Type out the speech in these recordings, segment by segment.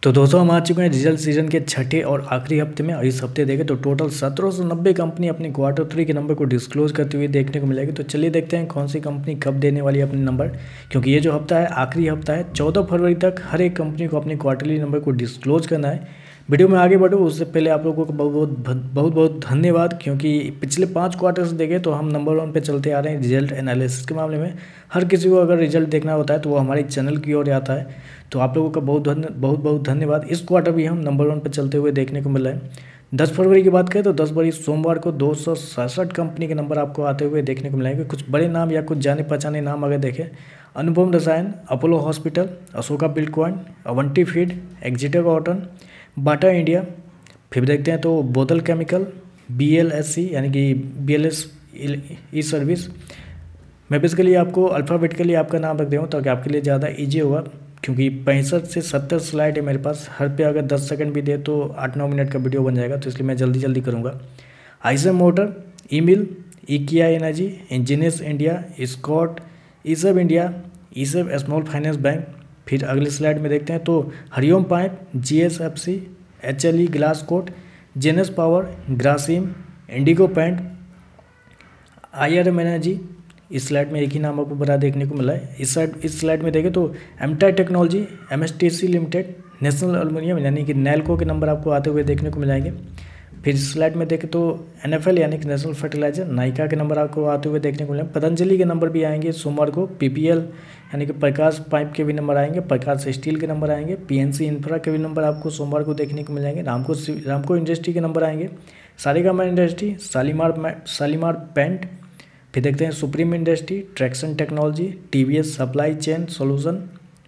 तो दोस्तों हम आ चुके हैं रिजल्ट सीजन के छठे और आखिरी हफ्ते में। और इस हफ्ते देखें तो टोटल 1790 कंपनी अपने क्वार्टर 3 के नंबर को डिस्क्लोज करते हुए देखने को मिलेगी। तो चलिए देखते हैं कौन सी कंपनी कब देने वाली है अपने नंबर, क्योंकि ये जो हफ्ता है आखिरी हफ्ता है। 14 फरवरी तक हर एक कंपनी को अपने क्वार्टरली नंबर को डिस्क्लोज करना है। वीडियो में आगे बढ़ो उससे पहले आप लोगों को बहुत धन्यवाद, क्योंकि पिछले 5 क्वार्टर से देखें तो हम नंबर 1 पे चलते आ रहे हैं रिजल्ट एनालिसिस के मामले में। हर किसी को अगर रिजल्ट देखना होता है तो वो हमारे चैनल की ओर आता है। तो आप लोगों का बहुत धन्यवाद। इस क्वार्टर भी हम नंबर 1 पे चलते हुए देखने को मिल रहा है। 10 फरवरी की बात करें तो 10 फरवरी सोमवार को 267 कंपनी के नंबर आपको आते हुए देखने को मिलेंगे। कुछ बड़े नाम या कुछ जाने पहचाने नाम अगर देखें, Anupam Rasayan, Apollo hospital, Ashoka buildcon, Avanti feed, एक्जिटर कॉटन, बाटा इंडिया। फिर देखते हैं तो बोतल केमिकल, BLSC यानी कि BLS ई सर्विस। मैं बेसिकली आपको अल्फ़ाबेटिकली आपका नाम रख दे हूँ ताकि आपके लिए ज़्यादा ईजी होगा, क्योंकि 65 से 70 स्लाइड है मेरे पास। हर पे अगर 10 सेकंड भी दे तो 8-9 मिनट का वीडियो बन जाएगा, तो इसलिए मैं जल्दी करूँगा। आइसर मोटर, ईमिल, इकिया energy, engineers India, Scott, ESAB India, ESAF small finance bank. फिर अगले स्लाइड में देखते हैं तो Hariom pipe, GSFC, HLE glass coat, Genus power, Grasim, Indigo paint, IRM energy. इस स्लाइड में एक ही नाम आपको बड़ा देखने को मिला है। इस स्लाइड में देखें तो एमटाई technology, MSTC limited, national aluminium यानी कि नैल्को के नंबर आपको आते हुए देखने को मिलाएंगे। फिर इस स्लाइड में देखें तो NFL यानी कि नेशनल फर्टिलाइजर, नाइका के नंबर आपको आते हुए देखने को मिलेंगे। पतंजलि के नंबर भी आएंगे सोमवार को। PPL यानी कि प्रकाश पाइप के भी नंबर आएंगे, प्रकाश स्टील के नंबर आएंगे। PNC इंफ्रा के भी नंबर आपको सोमवार को देखने को मिलेंगे। रामको इंडस्ट्री के नंबर आएंगे, सारेगामा इंडस्ट्री, शालीमार पेंट। फिर देखते हैं supreme industry, traction technology, TVS supply chain solution.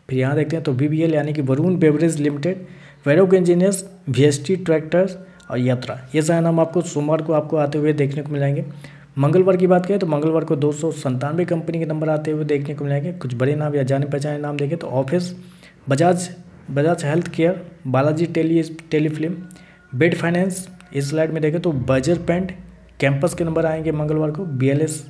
फिर यहाँ देखते हैं तो VBL यानी कि Varun beverage limited, Varroc engineers, VST tractors और यात्रा। ये सारे नाम आपको सोमवार को आपको आते हुए देखने को मिलेंगे। मंगलवार की बात करें तो मंगलवार को 297 कंपनी के नंबर आते हुए देखने को मिलेंगे। कुछ बड़े नाम या जाने पहचाने नाम देखें तो office, Bajaj health care, Balaji telefilm, bed finance. इस स्लाइड में देखें तो बजर पेंट, कैंपस के नंबर आएंगे मंगलवार को। BLS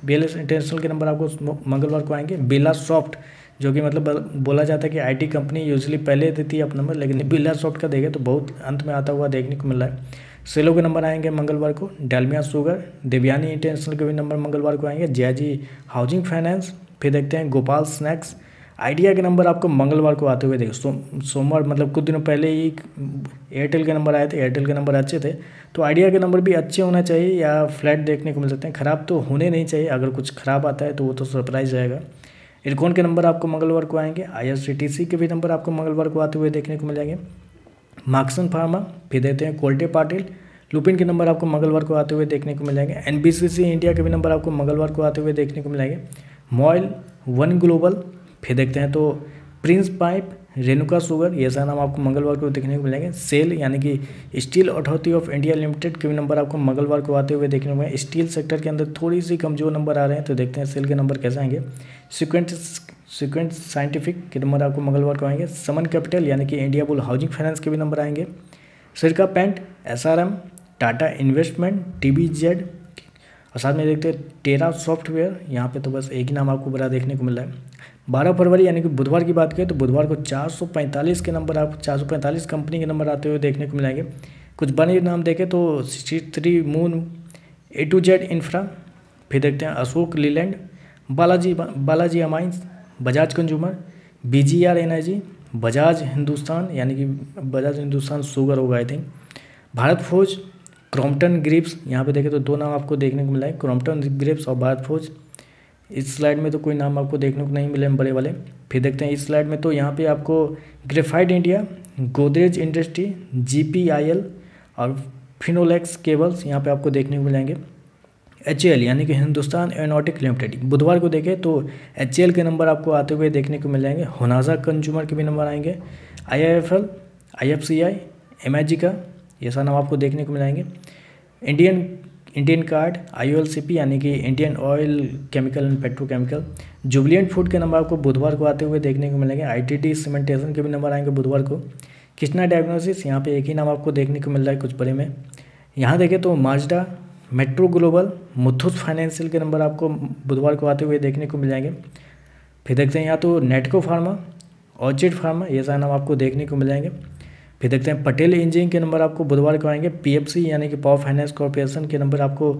इंटरनेशनल के नंबर आपको मंगलवार को आएंगे। बिरला सॉफ्ट, जो कि मतलब बोला जाता है कि IT कंपनी यूजुअली पहले देती है अपना नंबर, लेकिन बिरला सॉफ्ट का देखें तो बहुत अंत में आता हुआ देखने को मिल रहा है। सेलो के नंबर आएंगे मंगलवार को। डालमिया शुगर, देवयानी इंटरनेशनल के भी नंबर मंगलवार को आएंगे। JIG housing finance. फिर देखते हैं गोपाल स्नैक्स, आइडिया के नंबर आपको मंगलवार को आते हुए देखें। सोमवार मतलब कुछ दिनों पहले ही एयरटेल के नंबर आए थे, एयरटेल के नंबर अच्छे थे, तो आइडिया के नंबर भी अच्छे होना चाहिए या फ्लैट देखने को मिल सकते हैं। ख़राब तो होने नहीं चाहिए, अगर कुछ ख़राब आता है तो वो तो सरप्राइज रहेगा। इरकॉन के नंबर आपको मंगलवार को आएंगे। IRCTC के भी नंबर आपको मंगलवार को आते हुए देखने को मिल जाएंगे। मार्क्सन फार्मा। फिर देते हैं कोल्टे पाटिल, लुपिन के नंबर आपको मंगलवार को आते हुए देखने को मिल जाएंगे। NBCC इंडिया के भी नंबर आपको मंगलवार को आते हुए देखने को मिलेंगे। MOIL, one global. फिर देखते हैं तो प्रिंस पाइप, रेणुका शुगर, ये सारा नाम आपको मंगलवार को देखने को मिलेंगे। सेल यानी कि steel authority of India limited के भी नंबर आपको मंगलवार को आते हुए देखने को मिलेंगे। स्टील सेक्टर के अंदर थोड़ी सी कमजोर नंबर आ रहे हैं, तो देखते हैं सेल के नंबर कैसे आएंगे। सीक्वेंट साइंटिफिक के नंबर आपको मंगलवार को आएंगे। समन कैपिटल यानी कि इंडिया बुल हाउसिंग फाइनेंस के भी नंबर आएंगे। Sirca paint, SRM, Tata investment, TBZ। और साथ में देखते हैं टेरा सॉफ्टवेयर। यहाँ पे तो बस एक ही नाम आपको बड़ा देखने को मिल रहा है। 12 फरवरी यानी कि बुधवार की बात करें तो बुधवार को 445 के नंबर आपको 445 कंपनी के नंबर आते हुए देखने को मिलेंगे। कुछ बड़े नाम देखें तो 63 moon, A to Z infra. फिर देखते हैं Ashok Leyland, Balaji amines, Bajaj consumer, BGR energy, Bajaj Hindustan यानी कि बजाज हिंदुस्तान शुगर होगा I think, Bharat forge, Crompton Greaves. यहाँ पे देखें तो 2 नाम आपको देखने को मिला है, क्रॉम्पटन ग्रिप्स और भारत फोर्ज। इस स्लाइड में तो कोई नाम आपको देखने को नहीं मिले बड़े वाले। फिर देखते हैं इस स्लाइड में तो यहाँ पे आपको graphite India, Godrej industry, GPIL और फिनोलेक्स केबल्स यहाँ पे आपको देखने को मिलेंगे। HAL यानी कि हिंदुस्तान एरोनॉटिक लिमिटेड, बुधवार को देखें तो HAL के नंबर आपको आते हुए देखने को मिल जाएंगे। होनाजा कंज्यूमर के भी नंबर आएंगे। IIFL, IFCI, MIG का ये सारा नाम आपको देखने को मिलेंगे। इंडियन कार्ड, IOLCP यानी कि Indian oil chemical and petrochemical. Jubilant food के नंबर आपको बुधवार को आते हुए देखने को मिलेंगे। ITT सीमेंटेशन के भी नंबर आएंगे बुधवार को। कृष्णा डायग्नोसिस, यहाँ पे एक ही नाम आपको देखने को मिल रहा है कुछ बड़े में। यहाँ देखें तो Mazda, metro global, Muthoot financial के नंबर आपको बुधवार को आते हुए देखने को मिल जाएंगे। फिर देखते हैं यहाँ तो नेटको फार्मा, ऑर्चिड फार्मा, ये सारे नाम आपको देखने को मिल जाएंगे। फिर देखते हैं पटेल इंजीनियरिंग के नंबर आपको बुधवार को आएंगे। पीएफसी यानी कि पावर फाइनेंस कॉर्पोरेशन के नंबर आपको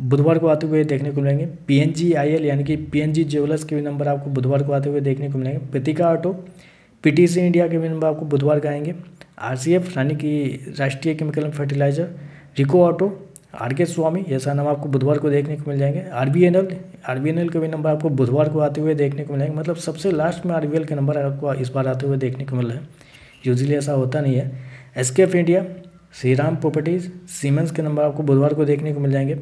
बुधवार को आते हुए देखने को मिलेंगे। पीएनजीआईएल यानी कि पीएनजी ज्वेलर्स के भी नंबर आपको बुधवार को आते हुए देखने को मिलेंगे। प्रतिका ऑटो, पीटीसी इंडिया के भी नंबर आपको बुधवार को आएंगे। आरसीएफ यानी कि Rashtriya chemical and fertilizer, Rico auto, R K Swamy, ये सारे नाम आपको बुधवार को देखने को मिल जाएंगे। आरबीएनएल के भी नंबर आपको बुधवार को आते हुए देखने को मिलेंगे। मतलब सबसे लास्ट में आरबीएल के नंबर आपको इस बार आते हुए देखने को मिल रहा है, यूजुअली ऐसा होता नहीं है। SKF India, Shriram properties, Siemens के नंबर आपको बुधवार को देखने को मिल जाएंगे।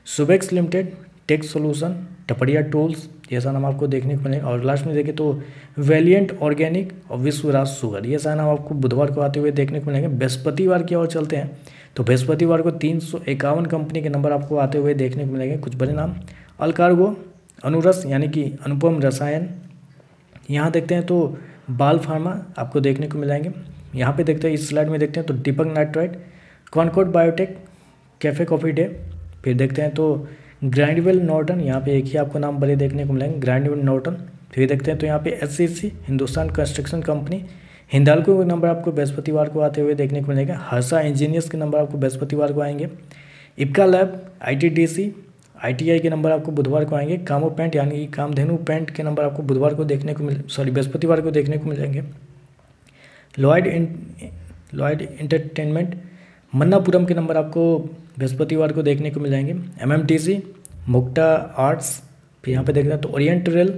Subex limited, tech solution, Tapadia tools, ये सारा नाम आपको देखने को मिलेगा। और लास्ट में देखें तो वैलिएंट ऑर्गेनिक और विश्वराज शुगर, ये सारा नाम आपको बुधवार को आते हुए देखने को मिलेंगे। बृहस्पतिवार की ओर चलते हैं तो बृहस्पतिवार को 351 कंपनी के नंबर आपको आते हुए देखने को मिलेंगे। कुछ बड़े नाम, अलकार्गो, अनुरस यानी कि अनुपम रसायन, यहाँ देखते हैं तो बाल फार्मा आपको देखने को मिल जाएंगे। यहाँ पे देखते हैं, इस स्लाइड में देखते हैं तो Deepak nitrite, Concord biotech, cafe coffee day. फिर देखते हैं तो ग्राइंडवेल नॉर्टन, यहाँ पे एक ही आपको नाम बड़े देखने को मिलेंगे, ग्राइंडवेल नॉर्टन। फिर देखते हैं तो यहाँ पे SCC, Hindustan construction company, Hindalco के नंबर आपको बृहस्पतिवार को आते हुए देखने को मिलेगा। हर्षा इंजीनियर्स के नंबर आपको बृहस्पतिवार को आएंगे। इप्का लैब, आईटीडीसी, आईटीआई के नंबर आपको बुधवार को आएंगे। कामो पेंट यानी कि कामधेनु पेंट के नंबर आपको बुधवार को देखने को बृहस्पतिवार को देखने को मिल जाएंगे। लॉयड इंटरटेनमेंट, मन्नापुरम के नंबर आपको बृहस्पतिवार को देखने को मिल जाएंगे। एमएमटीसी, मुक्ता आर्ट्स, फिर यहाँ पे देखना तो orient rail,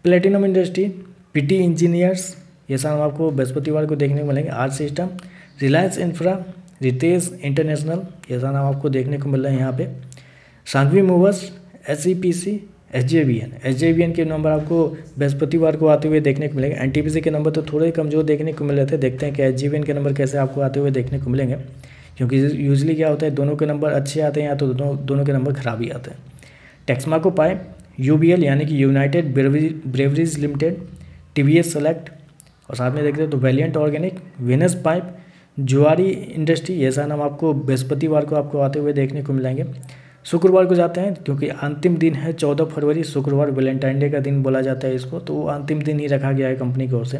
platinum industry, PT engineers, ये सारे आपको बृहस्पतिवार को देखने को मिलेंगे। R system, Reliance infra, Ritesh international, ये सारा नाम आपको देखने को मिल रहा है यहाँ पे। सांघवी मूवर्स, एसईपीसी, एसजेवीएन के नंबर आपको बृहस्पतिवार को आते हुए देखने को मिलेंगे। एनटीपीसी के नंबर तो थोड़े कमजोर देखने को मिल रहे थे, देखते हैं कि एसजेवीएन के नंबर कैसे आपको आते हुए देखने को मिलेंगे, क्योंकि यूजुअली क्या होता है दोनों के नंबर अच्छे आते हैं या तो दोनों के नंबर खराब ही आते हैं। टेक्समाको पाइप, यूबीएल यानी कि United breweries limited, TVS select, और साथ में देखते हैं तो वैलिएंट ऑर्गेनिक, वेनस पाइप, जुआरी इंडस्ट्री, ये सारा नाम आपको बृहस्पतिवार को आपको आते हुए देखने को मिलेंगे। शुक्रवार को जाते हैं क्योंकि अंतिम दिन है 14 फरवरी, शुक्रवार वैलेंटाइन डे का दिन बोला जाता है इसको, तो वो अंतिम दिन ही रखा गया है कंपनी की ओर से।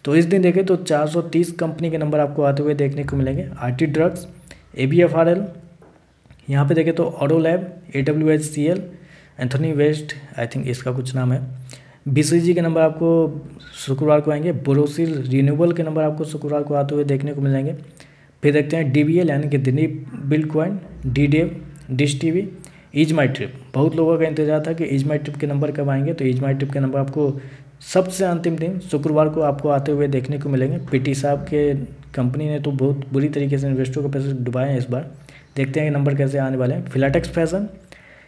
तो इस दिन देखें तो 430 कंपनी के नंबर आपको आते हुए देखने को मिलेंगे। आरटी ड्रग्स, एबीएफआरएल, यहाँ पे देखें तो ऑडो lab, AWHCL, Antony waste, I think इसका कुछ नाम है। बीसीजी के नंबर आपको शुक्रवार को आएंगे। बोरोसिल रिन्यूएबल के नंबर आपको शुक्रवार को आते हुए देखने को मिल जाएंगे। फिर देखते हैं डीबीएल यानी कि दिलीप बिल्डकॉइन, डीडेव, डिश टीवी, ईज माई ट्रिप। बहुत लोगों का इंतजार था कि ईज माई ट्रिप के नंबर कब आएंगे, तो ईज माई ट्रिप के नंबर आपको सबसे अंतिम दिन शुक्रवार को आपको आते हुए देखने को मिलेंगे। पीटी साहब के कंपनी ने तो बहुत बुरी तरीके से इन्वेस्टरों के पैसे डुबाए हैं इस बार, देखते हैं कि नंबर कैसे आने वाले हैं। फिलाटेक्स फैशन,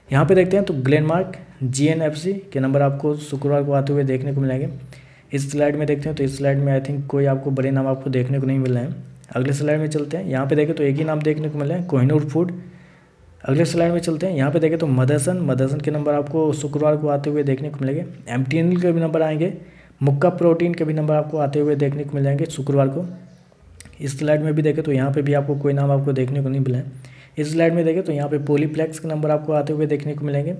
यहाँ पे देखते हैं तो ग्लेनमार्क, जीएनएफसी के नंबर आपको शुक्रवार को आते हुए देखने को मिलेंगे। इस स्लाइड में देखते हैं तो इस स्लाइड में आई थिंक कोई आपको बड़े नाम आपको देखने को नहीं मिल रहे हैं। अगले स्लाइड में चलते हैं, यहाँ पे देखें तो एक ही नाम देखने को मिल रहा है, कोहिनूर फूड। अगले स्लाइड में चलते हैं, यहाँ पे देखें तो मदरसन के नंबर आपको शुक्रवार को आते हुए देखने को मिलेंगे। एमटीएनएल के भी नंबर आएंगे। मुक्का प्रोटीन के भी नंबर आपको आते हुए देखने को मिल जाएंगे शुक्रवार को। इस स्लाइड में भी देखें तो यहाँ पे भी आपको कोई नाम आपको देखने को नहीं मिला है। इस स्लाइड में देखें तो यहाँ पे पॉलीप्लेक्स के नंबर आपको आते हुए देखने को मिलेंगे।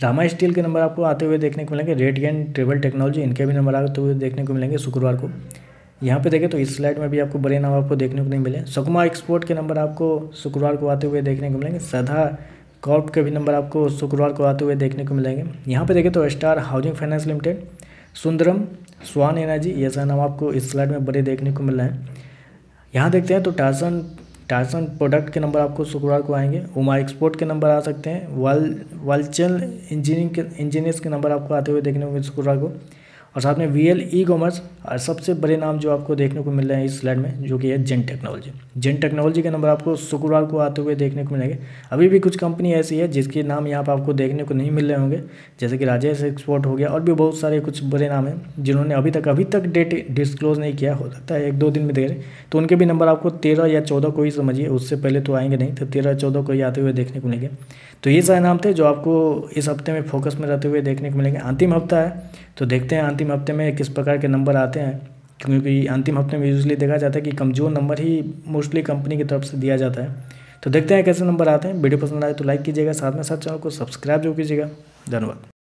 रामा स्टील के नंबर आपको आते हुए देखने को मिलेंगे। रेडियंट ट्रेवल टेक्नोलॉजी, इनके भी नंबर आते हुए देखने को मिलेंगे शुक्रवार को। यहाँ पे देखें तो इस स्लाइड में भी आपको बड़े नाम आपको देखने को नहीं मिले। सकुमा एक्सपोर्ट के नंबर आपको शुक्रवार को आते हुए देखने को मिलेंगे। सधा कॉर्प के भी नंबर आपको शुक्रवार को आते हुए देखने को मिलेंगे। यहाँ पे देखें तो star housing finance limited, Sundaram, swan energy, ये सारा नाम आपको इस स्लाइड में बड़े देखने को मिल रहे हैं। यहाँ देखते हैं तो टार्सन प्रोडक्ट के नंबर आपको शुक्रवार को आएंगे। उमा एक्सपोर्ट के नंबर आ सकते हैं। वालचल इंजीनियर्स के नंबर आपको आते हुए देखने को मिले शुक्रवार को। और साथ में वीएल ई कॉमर्स, और सबसे बड़े नाम जो आपको देखने को मिल रहे हैं इस स्लाइड में, जो कि है जेन टेक्नोलॉजी के नंबर आपको शुक्रवार को आते हुए देखने को मिलेंगे। अभी भी कुछ कंपनी ऐसी है जिसके नाम यहाँ पर आपको देखने को नहीं मिल रहे होंगे, जैसे कि राजेश एक्सपोर्ट हो गया, और भी बहुत सारे कुछ बड़े नाम हैं जिन्होंने अभी तक डेट डिस्क्लोज नहीं किया, हो सकता है 1-2 दिन में दे रहे, तो उनके भी नंबर आपको 13 या 14 को ही समझिए, उससे पहले तो आएंगे नहीं, तो 13-14 को ही आते हुए देखने को मिलेंगे। तो ये सारे नाम थे जो आपको इस हफ्ते में फोकस में रहते हुए देखने को मिलेंगे। अंतिम हफ्ता है तो देखते हैं अंतिम हफ्ते में किस प्रकार के नंबर आते हैं, क्योंकि अंतिम हफ्ते में यूजुअली देखा जाता है कि कमज़ोर नंबर ही मोस्टली कंपनी की तरफ से दिया जाता है। तो देखते हैं कैसे नंबर आते हैं। वीडियो पसंद आए तो लाइक कीजिएगा, साथ में साथ चैनल को सब्सक्राइब जरूर कीजिएगा। धन्यवाद।